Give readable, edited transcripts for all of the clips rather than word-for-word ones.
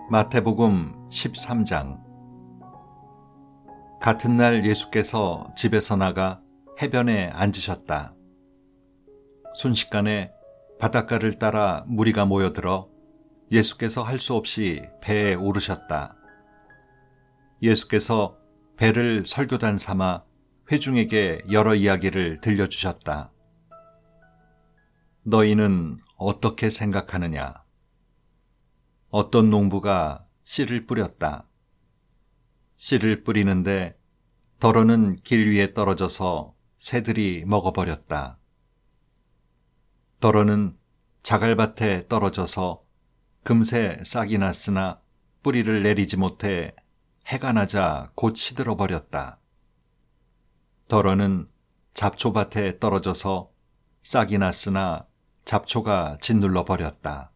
마태복음 13장. 같은 날 예수께서 집에서 나가 해변에 앉으셨다. 순식간에 바닷가를 따라 무리가 모여들어 예수께서 할 수 없이 배에 오르셨다. 예수께서 배를 설교단 삼아 회중에게 여러 이야기를 들려주셨다. 너희는 어떻게 생각하느냐? 어떤 농부가 씨를 뿌렸다. 씨를 뿌리는데 덜어는 길 위에 떨어져서 새들이 먹어버렸다. 덜어는 자갈밭에 떨어져서 금세 싹이 났으나 뿌리를 내리지 못해 해가 나자 곧 시들어버렸다. 덜어는 잡초밭에 떨어져서 싹이 났으나 잡초가 짓눌러버렸다.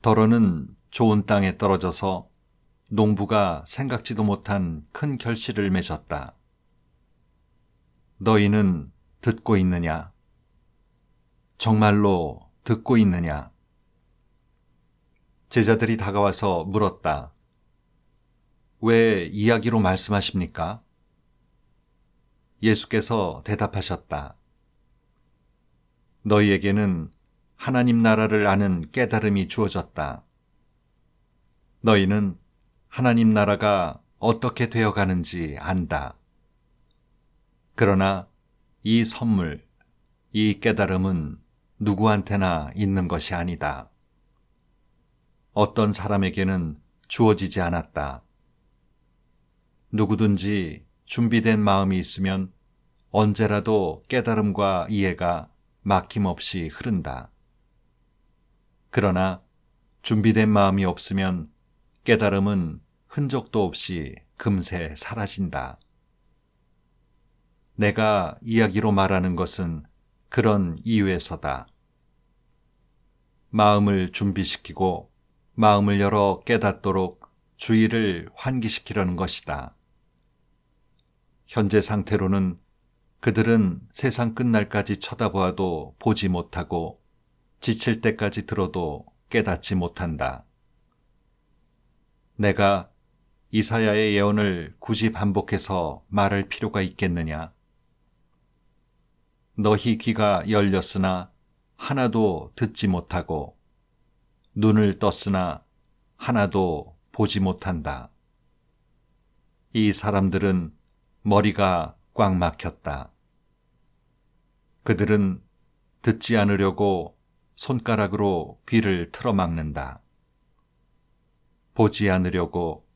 덜어는 좋은 땅에 떨어져서 농부가 생각지도 못한 큰 결실을 맺었다. 너희는 듣고 있느냐? 정말로 듣고 있느냐? 제자들이 다가와서 물었다. 왜 이야기로 말씀하십니까? 예수께서 대답하셨다. 너희에게는 하나님 나라를 아는 깨달음이 주어졌다. 너희는 하나님 나라가 어떻게 되어가는지 안다. 그러나 이 선물, 이 깨달음은 누구한테나 있는 것이 아니다. 어떤 사람에게는 주어지지 않았다. 누구든지 준비된 마음이 있으면 언제라도 깨달음과 이해가 막힘없이 흐른다. 그러나 준비된 마음이 없으면 깨달음은 흔적도 없이 금세 사라진다. 내가 이야기로 말하는 것은 그런 이유에서다. 마음을 준비시키고 마음을 열어 깨닫도록 주의를 환기시키려는 것이다. 현재 상태로는 그들은 세상 끝날까지 쳐다보아도 보지 못하고 지칠 때까지 들어도 깨닫지 못한다. 내가 이사야의 예언을 굳이 반복해서 말할 필요가 있겠느냐? 너희 귀가 열렸으나 하나도 듣지 못하고 눈을 떴으나 하나도 보지 못한다. 이 사람들은 머리가 꽉 막혔다. 그들은 듣지 않으려고 손가락으로 귀를 틀어막는다. 보지 않으려고,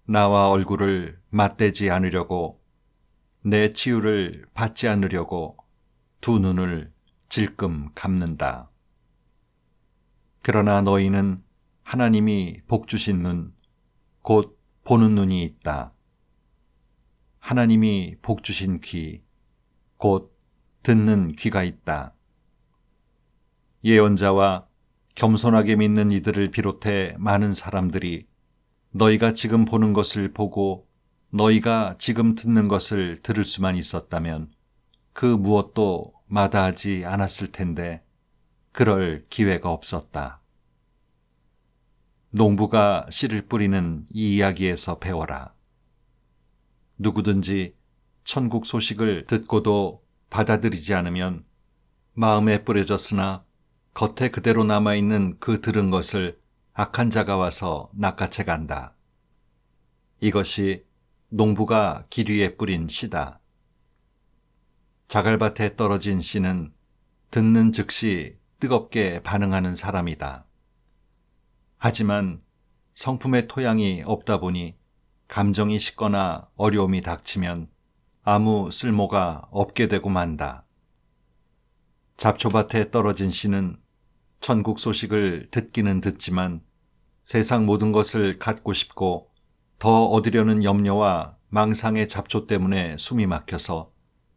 나와 얼굴을 맞대지 않으려고, 내 치유를 받지 않으려고 두 눈을 질끔 감는다. 그러나 너희는 하나님이 복 주신 눈, 곧 보는 눈이 있다. 하나님이 복 주신 귀, 곧 듣는 귀가 있다. 예언자와 겸손하게 믿는 이들을 비롯해 많은 사람들이 너희가 지금 보는 것을 보고 너희가 지금 듣는 것을 들을 수만 있었다면 그 무엇도 마다하지 않았을 텐데 그럴 기회가 없었다. 농부가 씨를 뿌리는 이 이야기에서 배워라. 누구든지 천국 소식을 듣고도 받아들이지 않으면 마음에 뿌려졌으나 겉에 그대로 남아있는 그 들은 것을 악한 자가 와서 낚아채 간다. 이것이 농부가 길 위에 뿌린 씨다. 자갈밭에 떨어진 씨는 듣는 즉시 뜨겁게 반응하는 사람이다. 하지만 성품의 토양이 없다 보니 감정이 식거나 어려움이 닥치면 아무 쓸모가 없게 되고 만다. 잡초밭에 떨어진 씨는 천국 소식을 듣기는 듣지만 세상 모든 것을 갖고 싶고 더 얻으려는 염려와 망상의 잡초 때문에 숨이 막혀서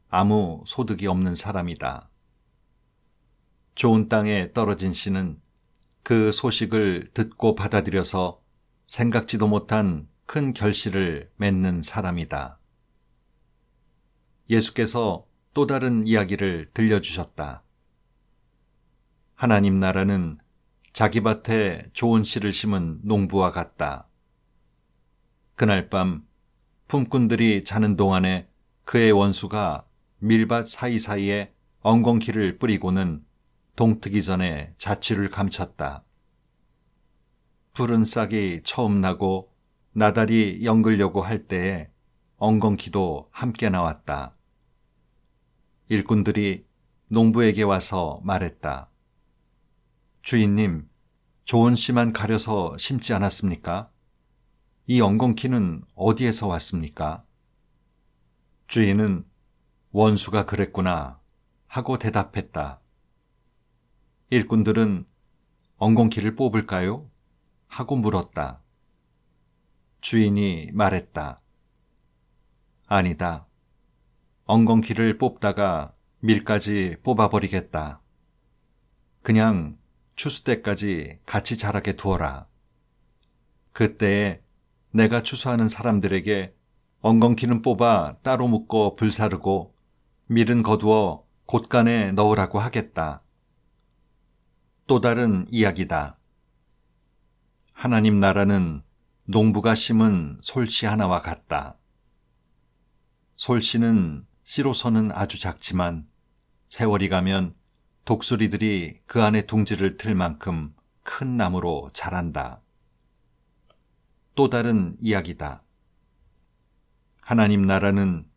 아무 소득이 없는 사람이다. 좋은 땅에 떨어진 씨는 그 소식을 듣고 받아들여서 생각지도 못한 큰 결실을 맺는 사람이다. 예수께서 또 다른 이야기를 들려주셨다. 하나님 나라는 자기 밭에 좋은 씨를 심은 농부와 같다. 그날 밤 품꾼들이 자는 동안에 그의 원수가 밀밭 사이사이에 엉겅퀴를 뿌리고는 동트기 전에 자취를 감췄다. 푸른 싹이 처음 나고 나달이 연글려고 할 때에 엉겅퀴도 함께 나왔다. 일꾼들이 농부에게 와서 말했다. 주인님, 좋은 씨만 가려서 심지 않았습니까? 이 엉겅퀴는 어디에서 왔습니까? 주인은 원수가 그랬구나 하고 대답했다. 일꾼들은 엉겅퀴를 뽑을까요? 하고 물었다. 주인이 말했다. 아니다. 엉겅퀴를 뽑다가 밀까지 뽑아버리겠다. 그냥 추수 때까지 같이 자라게 두어라. 그때에 내가 추수하는 사람들에게 엉겅퀴는 뽑아 따로 묶어 불사르고 밀은 거두어 곳간에 넣으라고 하겠다. 또 다른 이야기다. 하나님 나라는 농부가 심은 솔씨 하나와 같다. 솔씨는 씨로서는 아주 작지만 세월이 가면 독수리들이 그 안에 둥지를 틀 만큼 큰 나무로 자란다. 또 다른 이야기다. 하나님 나라는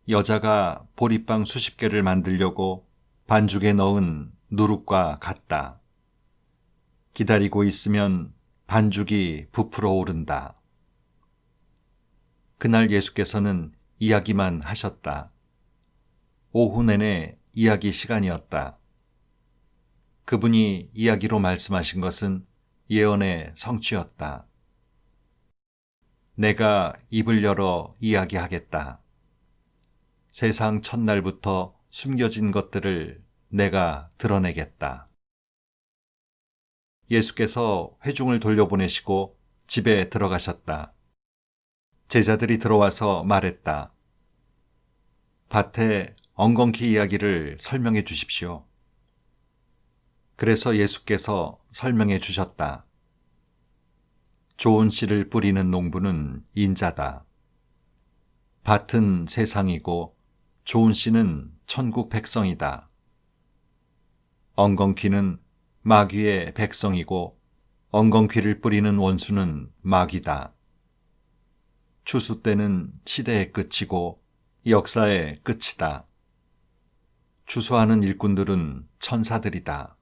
여자가 보리빵 수십 개를 만들려고 반죽에 넣은 누룩과 같다. 기다리고 있으면 반죽이 부풀어 오른다. 그날 예수께서는 이야기만 하셨다. 오후 내내 이야기 시간이었다. 그분이 이야기로 말씀하신 것은 예언의 성취였다. 내가 입을 열어 이야기하겠다. 세상 첫날부터 숨겨진 것들을 내가 드러내겠다. 예수께서 회중을 돌려보내시고 집에 들어가셨다. 제자들이 들어와서 말했다. 밭에 엉겅퀴 이야기를 설명해 주십시오. 그래서 예수께서 설명해 주셨다. 좋은 씨를 뿌리는 농부는 인자다. 밭은 세상이고 좋은 씨는 천국 백성이다. 엉겅퀴는 마귀의 백성이고 엉겅퀴를 뿌리는 원수는 마귀다. 추수 때는 시대의 끝이고 역사의 끝이다. 추수하는 일꾼들은 천사들이다.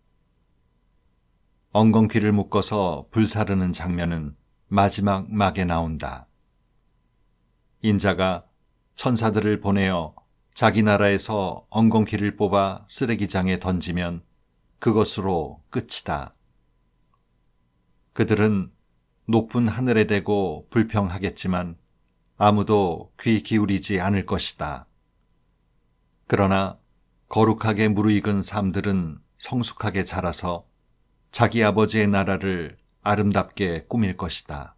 엉겅퀴를 묶어서 불사르는 장면은 마지막 막에 나온다. 인자가 천사들을 보내어 자기 나라에서 엉겅퀴를 뽑아 쓰레기장에 던지면 그것으로 끝이다. 그들은 높은 하늘에 대고 불평하겠지만 아무도 귀 기울이지 않을 것이다. 그러나 거룩하게 무르익은 삶들은 성숙하게 자라서 자기 아버지의 나라를 아름답게 꾸밀 것이다.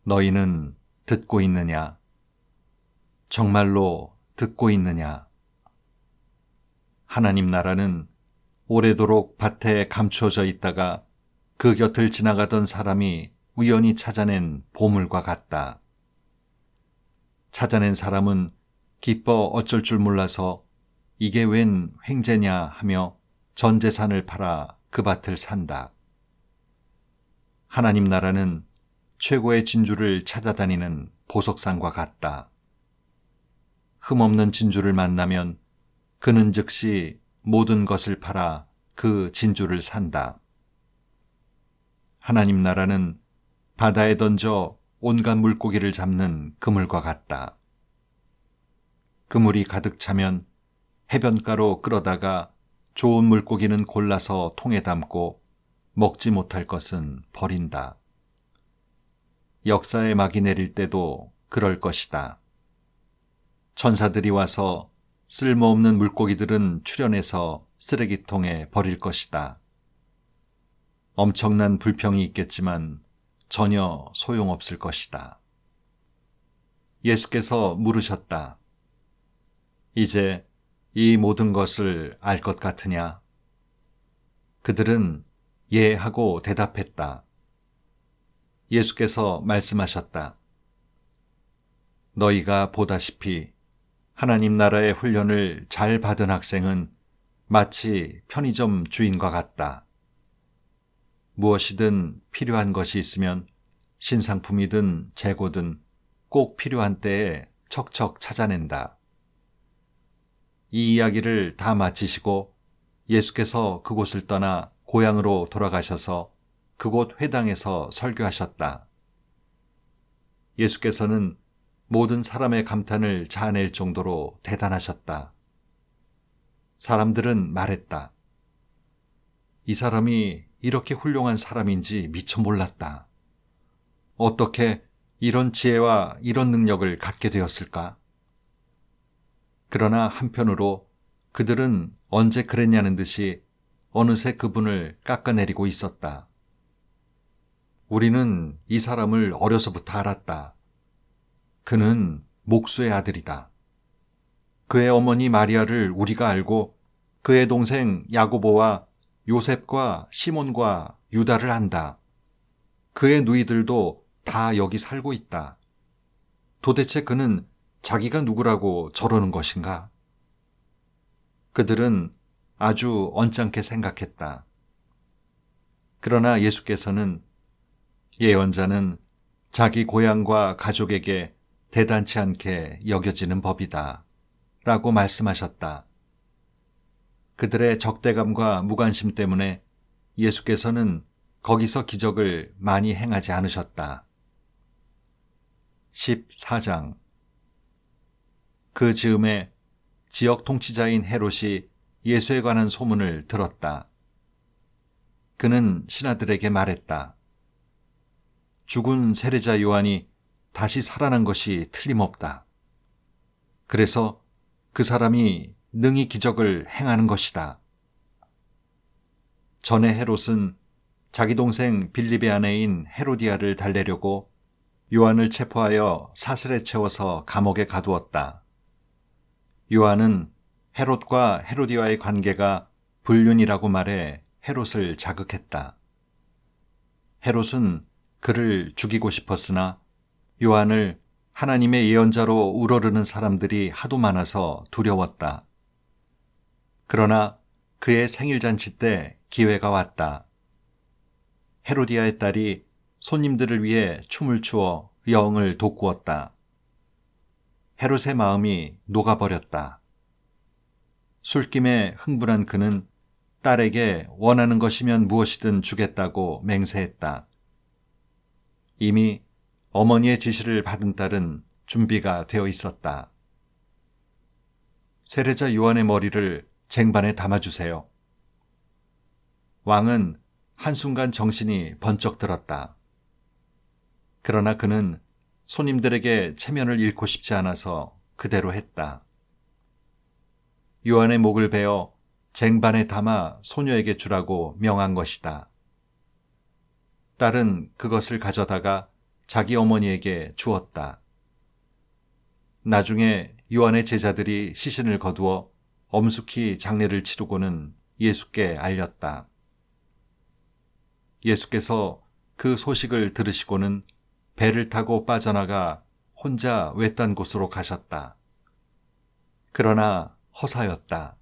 너희는 듣고 있느냐? 정말로 듣고 있느냐? 하나님 나라는 오래도록 밭에 감추어져 있다가 그 곁을 지나가던 사람이 우연히 찾아낸 보물과 같다. 찾아낸 사람은 기뻐 어쩔 줄 몰라서 이게 웬 횡재냐 하며 전 재산을 팔아 그 밭을 산다. 하나님 나라는 최고의 진주를 찾아다니는 보석상과 같다. 흠없는 진주를 만나면 그는 즉시 모든 것을 팔아 그 진주를 산다. 하나님 나라는 바다에 던져 온갖 물고기를 잡는 그물과 같다. 그물이 가득 차면 해변가로 끌어다가 좋은 물고기는 골라서 통에 담고 먹지 못할 것은 버린다. 역사의 막이 내릴 때도 그럴 것이다. 천사들이 와서 쓸모없는 물고기들은 출현해서 쓰레기통에 버릴 것이다. 엄청난 불평이 있겠지만 전혀 소용없을 것이다. 예수께서 물으셨다. 이제 이 모든 것을 알 것 같으냐? 그들은 예 하고 대답했다. 예수께서 말씀하셨다. 너희가 보다시피 하나님 나라의 훈련을 잘 받은 학생은 마치 편의점 주인과 같다. 무엇이든 필요한 것이 있으면 신상품이든 재고든 꼭 필요한 때에 척척 찾아낸다. 이 이야기를 다 마치시고 예수께서 그곳을 떠나 고향으로 돌아가셔서 그곳 회당에서 설교하셨다. 예수께서는 모든 사람의 감탄을 자아낼 정도로 대단하셨다. 사람들은 말했다. 이 사람이 이렇게 훌륭한 사람인지 미처 몰랐다. 어떻게 이런 지혜와 이런 능력을 갖게 되었을까? 그러나 한편으로 그들은 언제 그랬냐는 듯이 어느새 그분을 깎아내리고 있었다. 우리는 이 사람을 어려서부터 알았다. 그는 목수의 아들이다. 그의 어머니 마리아를 우리가 알고 그의 동생 야고보와 요셉과 시몬과 유다를 안다. 그의 누이들도 다 여기 살고 있다. 도대체 그는 자기가 누구라고 저러는 것인가? 그들은 아주 언짢게 생각했다. 그러나 예수께서는 예언자는 자기 고향과 가족에게 대단치 않게 여겨지는 법이다. 라고 말씀하셨다. 그들의 적대감과 무관심 때문에 예수께서는 거기서 기적을 많이 행하지 않으셨다. 14장 그 즈음에 지역 통치자인 헤롯이 예수에 관한 소문을 들었다. 그는 신하들에게 말했다. 죽은 세례자 요한이 다시 살아난 것이 틀림없다. 그래서 그 사람이 능히 기적을 행하는 것이다. 전에 헤롯은 자기 동생 빌립의 아내인 헤로디아를 달래려고 요한을 체포하여 사슬에 채워서 감옥에 가두었다. 요한은 헤롯과 헤로디아의 관계가 불륜이라고 말해 헤롯을 자극했다. 헤롯은 그를 죽이고 싶었으나 요한을 하나님의 예언자로 우러르는 사람들이 하도 많아서 두려웠다. 그러나 그의 생일잔치 때 기회가 왔다. 헤로디아의 딸이 손님들을 위해 춤을 추어 영을 돋구었다. 헤롯의 마음이 녹아버렸다. 술김에 흥분한 그는 딸에게 원하는 것이면 무엇이든 주겠다고 맹세했다. 이미 어머니의 지시를 받은 딸은 준비가 되어 있었다. 세례자 요한의 머리를 쟁반에 담아주세요. 왕은 한순간 정신이 번쩍 들었다. 그러나 그는 손님들에게 체면을 잃고 싶지 않아서 그대로 했다. 요한의 목을 베어 쟁반에 담아 소녀에게 주라고 명한 것이다. 딸은 그것을 가져다가 자기 어머니에게 주었다. 나중에 요한의 제자들이 시신을 거두어 엄숙히 장례를 치르고는 예수께 알렸다. 예수께서 그 소식을 들으시고는 배를 타고 빠져나가 혼자 외딴 곳으로 가셨다. 그러나 허사였다.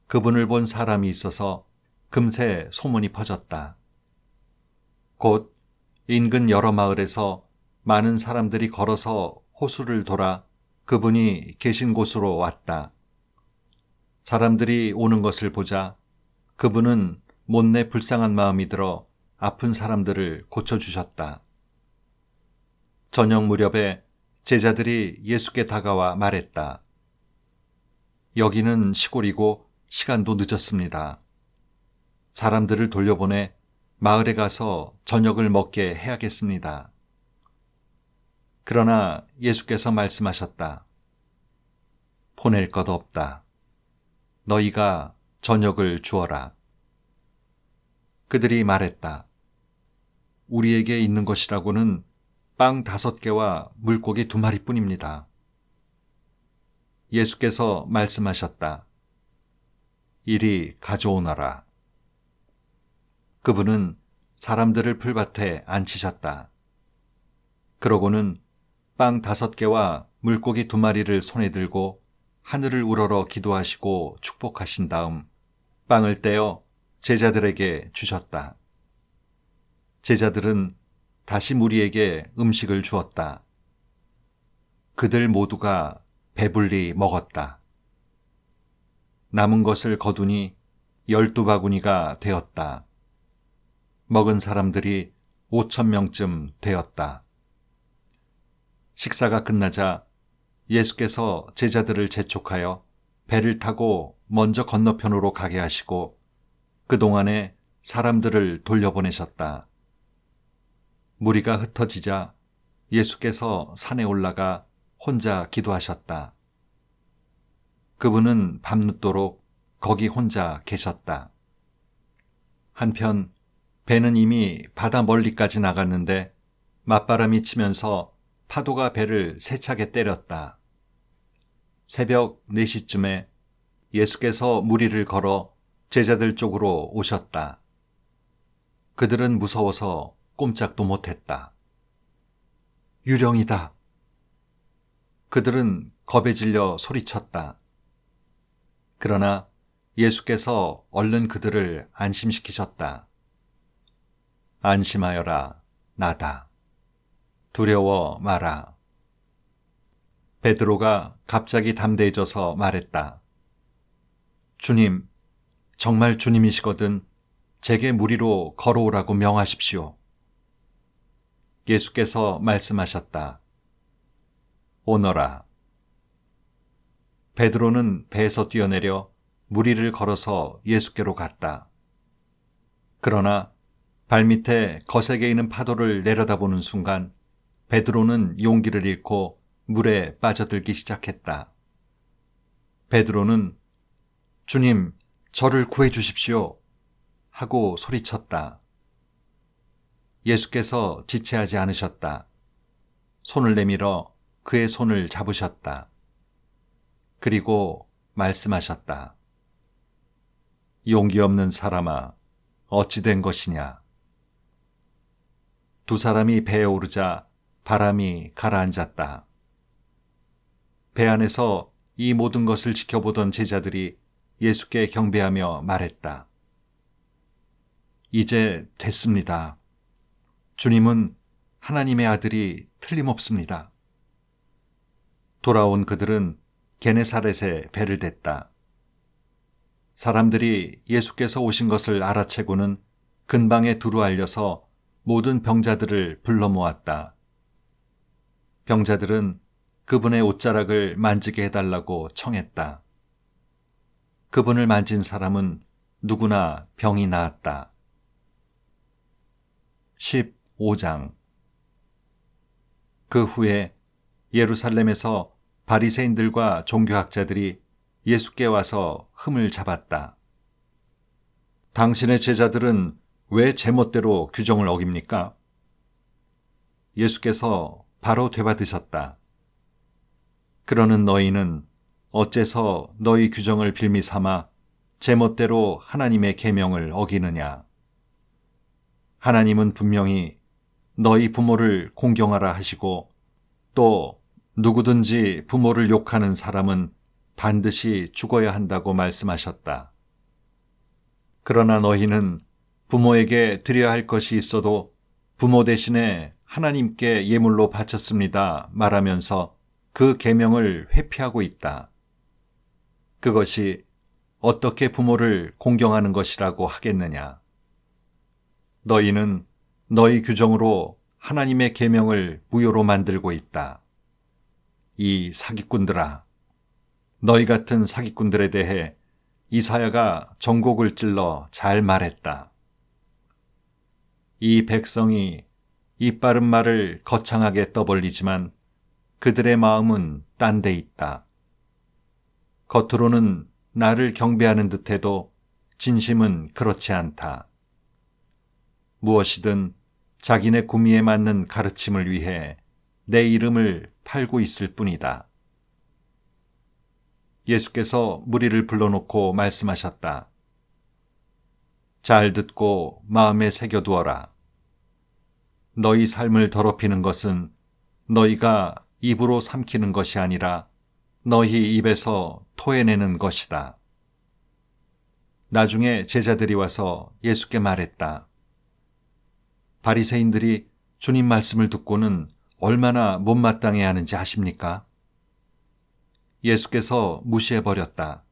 그분을 본 사람이 있어서 금세 소문이 퍼졌다. 곧 인근 여러 마을에서 많은 사람들이 걸어서 호수를 돌아 그분이 계신 곳으로 왔다. 사람들이 오는 것을 보자 그분은 못내 불쌍한 마음이 들어 아픈 사람들을 고쳐주셨다. 저녁 무렵에 제자들이 예수께 다가와 말했다. 여기는 시골이고 시간도 늦었습니다. 사람들을 돌려보내 마을에 가서 저녁을 먹게 해야겠습니다. 그러나 예수께서 말씀하셨다. 보낼 것 없다. 너희가 저녁을 주어라. 그들이 말했다. 우리에게 있는 것이라고는 빵 5개와 물고기 2마리뿐입니다. 예수께서 말씀하셨다. 이리 가져오너라. 그분은 사람들을 풀밭에 앉히셨다. 그러고는 빵 5개와 물고기 2마리를 손에 들고 하늘을 우러러 기도하시고 축복하신 다음 빵을 떼어 제자들에게 주셨다. 제자들은 다시 무리에게 음식을 주었다. 그들 모두가 배불리 먹었다. 남은 것을 거두니 12바구니가 되었다. 먹은 사람들이 5,000명쯤 되었다. 식사가 끝나자 예수께서 제자들을 재촉하여 배를 타고 먼저 건너편으로 가게 하시고 그동안에 사람들을 돌려보내셨다. 무리가 흩어지자 예수께서 산에 올라가 혼자 기도하셨다. 그분은 밤늦도록 거기 혼자 계셨다. 한편 배는 이미 바다 멀리까지 나갔는데 맞바람이 치면서 파도가 배를 세차게 때렸다. 새벽 4시쯤에 예수께서 무리를 걸어 제자들 쪽으로 오셨다. 그들은 무서워서 꼼짝도 못했다. 유령이다. 그들은 겁에 질려 소리쳤다. 그러나 예수께서 얼른 그들을 안심시키셨다. 안심하여라, 나다. 두려워 마라. 베드로가 갑자기 담대해져서 말했다. 주님, 정말 주님이시거든 제게 무리로 걸어오라고 명하십시오. 예수께서 말씀하셨다. 오너라. 베드로는 배에서 뛰어내려 무리를 걸어서 예수께로 갔다. 그러나 발밑에 거세게 있는 파도를 내려다보는 순간 베드로는 용기를 잃고 물에 빠져들기 시작했다. 베드로는 주님, 저를 구해 주십시오 하고 소리쳤다. 예수께서 지체하지 않으셨다. 손을 내밀어 그의 손을 잡으셨다. 그리고 말씀하셨다. 용기 없는 사람아, 어찌 된 것이냐. 2 사람이 배에 오르자 바람이 가라앉았다. 배 안에서 이 모든 것을 지켜보던 제자들이 예수께 경배하며 말했다. 이제 됐습니다. 주님은 하나님의 아들이 틀림없습니다. 돌아온 그들은 게네사렛에 배를 댔다. 사람들이 예수께서 오신 것을 알아채고는 근방에 두루 알려서 모든 병자들을 불러 모았다. 병자들은 그분의 옷자락을 만지게 해달라고 청했다. 그분을 만진 사람은 누구나 병이 나았다. 15장. 그 후에 예루살렘에서 바리새인들과 종교학자들이 예수께 와서 흠을 잡았다. 당신의 제자들은 왜 제멋대로 규정을 어깁니까? 예수께서 바로 되받으셨다. 그러는 너희는 어째서 너희 규정을 빌미 삼아 제멋대로 하나님의 계명을 어기느냐? 하나님은 분명히 너희 부모를 공경하라 하시고 또 누구든지 부모를 욕하는 사람은 반드시 죽어야 한다고 말씀하셨다. 그러나 너희는 부모에게 드려야 할 것이 있어도 부모 대신에 하나님께 예물로 바쳤습니다 말하면서 그 계명을 회피하고 있다. 그것이 어떻게 부모를 공경하는 것이라고 하겠느냐. 너희는 너희 규정으로 하나님의 계명을 무효로 만들고 있다. 이 사기꾼들아, 너희 같은 사기꾼들에 대해 이사야가 정곡을 찔러 잘 말했다. 이 백성이 이빠른 말을 거창하게 떠벌리지만 그들의 마음은 딴 데 있다. 겉으로는 나를 경배하는 듯해도 진심은 그렇지 않다. 무엇이든 자기네 구미에 맞는 가르침을 위해 내 이름을 팔고 있을 뿐이다. 예수께서 무리를 불러놓고 말씀하셨다. 잘 듣고 마음에 새겨두어라. 너희 삶을 더럽히는 것은 너희가 입으로 삼키는 것이 아니라 너희 입에서 토해내는 것이다. 나중에 제자들이 와서 예수께 말했다. 바리새인들이 주님 말씀을 듣고는 얼마나 못마땅해 하는지 아십니까? 예수께서 무시해버렸다.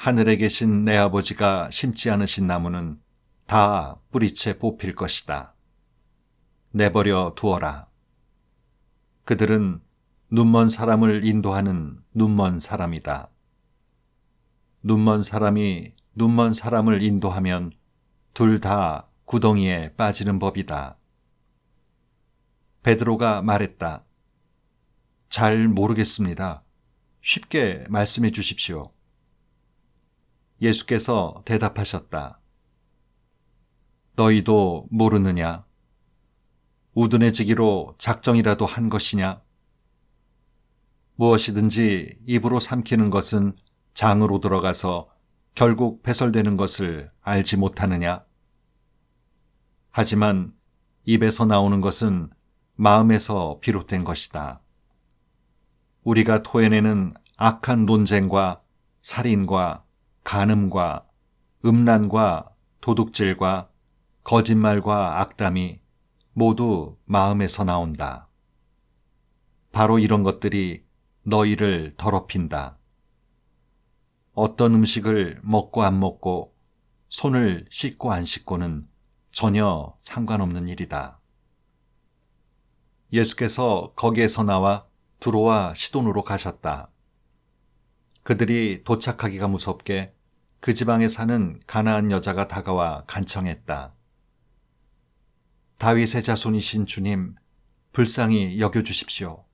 하늘에 계신 내 아버지가 심지 않으신 나무는 다 뿌리채 뽑힐 것이다. 내버려 두어라. 그들은 눈먼 사람을 인도하는 눈먼 사람이다. 눈먼 사람이 눈먼 사람을 인도하면 둘 다 구덩이에 빠지는 법이다. 베드로가 말했다. 잘 모르겠습니다. 쉽게 말씀해 주십시오. 예수께서 대답하셨다. 너희도 모르느냐? 우둔해지기로 작정이라도 한 것이냐? 무엇이든지 입으로 삼키는 것은 장으로 들어가서 결국 배설되는 것을 알지 못하느냐? 하지만 입에서 나오는 것은 마음에서 비롯된 것이다. 우리가 토해내는 악한 논쟁과 살인과 간음과 음란과 도둑질과 거짓말과 악담이 모두 마음에서 나온다. 바로 이런 것들이 너희를 더럽힌다. 어떤 음식을 먹고 안 먹고 손을 씻고 안 씻고는 전혀 상관없는 일이다. 예수께서 거기에서 나와 두로와 시돈으로 가셨다. 그들이 도착하기가 무섭게 그 지방에 사는 가나안 여자가 다가와 간청했다. 다윗의 자손이신 주님, 불쌍히 여겨주십시오.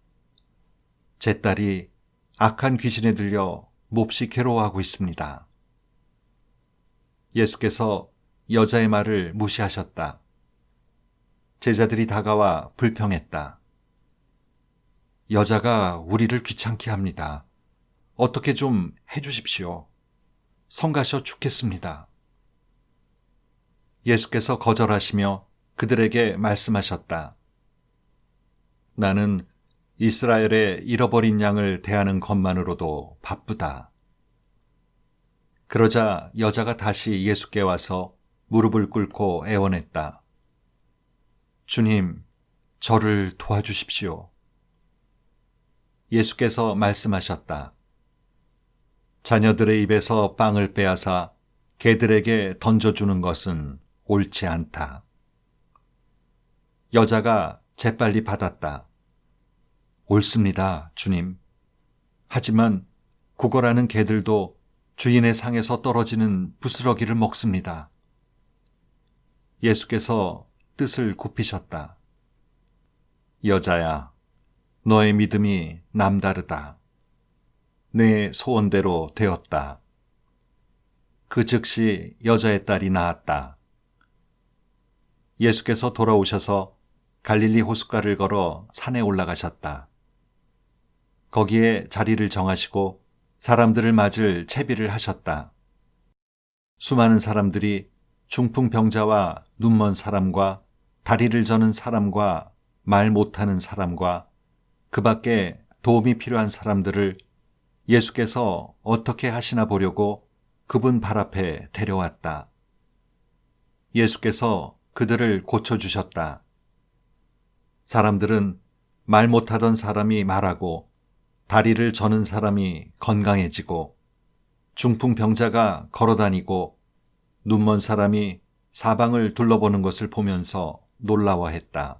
제 딸이 악한 귀신에 들려 몹시 괴로워하고 있습니다. 예수께서 여자의 말을 무시하셨다. 제자들이 다가와 불평했다. 여자가 우리를 귀찮게 합니다. 어떻게 좀 해주십시오. 성가셔 죽겠습니다. 예수께서 거절하시며 그들에게 말씀하셨다. 나는 이스라엘의 잃어버린 양을 대하는 것만으로도 바쁘다. 그러자 여자가 다시 예수께 와서 무릎을 꿇고 애원했다. 주님, 저를 도와주십시오. 예수께서 말씀하셨다. 자녀들의 입에서 빵을 빼앗아 개들에게 던져주는 것은 옳지 않다. 여자가 재빨리 받았다. 옳습니다, 주님. 하지만 구걸하는 개들도 주인의 상에서 떨어지는 부스러기를 먹습니다. 예수께서 뜻을 굽히셨다. 여자야, 너의 믿음이 남다르다. 내 소원대로 되었다. 그 즉시 여자의 딸이 나았다. 예수께서 돌아오셔서 갈릴리 호숫가를 걸어 산에 올라가셨다. 거기에 자리를 정하시고 사람들을 맞을 채비를 하셨다. 수많은 사람들이 중풍병자와 눈먼 사람과 다리를 저는 사람과 말 못하는 사람과 그 밖에 도움이 필요한 사람들을 예수께서 어떻게 하시나 보려고 그분 발 앞에 데려왔다. 예수께서 그들을 고쳐주셨다. 사람들은 말 못하던 사람이 말하고 다리를 저는 사람이 건강해지고 중풍병자가 걸어다니고 눈먼 사람이 사방을 둘러보는 것을 보면서 놀라워했다.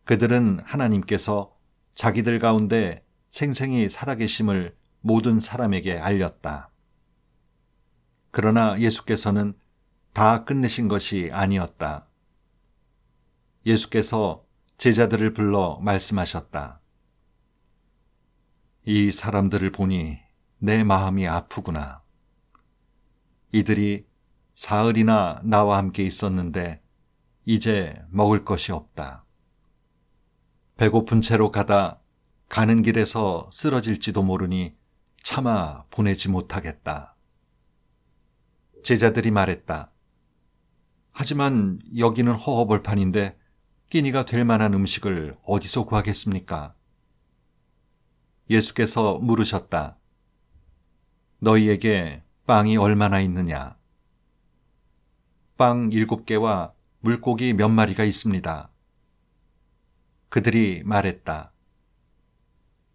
그들은 하나님께서 자기들 가운데 생생히 살아계심을 모든 사람에게 알렸다. 그러나 예수께서는 다 끝내신 것이 아니었다. 예수께서 제자들을 불러 말씀하셨다. 이 사람들을 보니 내 마음이 아프구나. 이들이 사흘이나 나와 함께 있었는데 이제 먹을 것이 없다. 배고픈 채로 가다 가는 길에서 쓰러질지도 모르니 차마 보내지 못하겠다. 제자들이 말했다. 하지만 여기는 허허벌판인데 끼니가 될 만한 음식을 어디서 구하겠습니까? 예수께서 물으셨다. 너희에게 빵이 얼마나 있느냐? 빵 7개와 물고기 몇 마리가 있습니다. 그들이 말했다.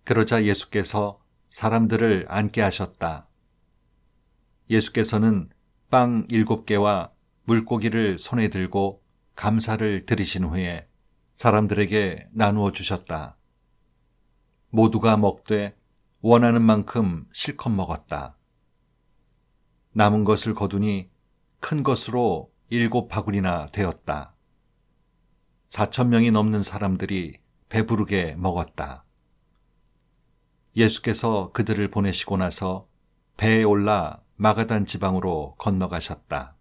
그러자 예수께서 사람들을 앉게 하셨다. 예수께서는 빵 7개와 물고기를 손에 들고 감사를 드리신 후에 사람들에게 나누어 주셨다. 모두가 먹되 원하는 만큼 실컷 먹었다. 남은 것을 거두니 큰 것으로 7바구니나 되었다. 4,000명이 넘는 사람들이 배부르게 먹었다. 예수께서 그들을 보내시고 나서 배에 올라 마가단 지방으로 건너가셨다.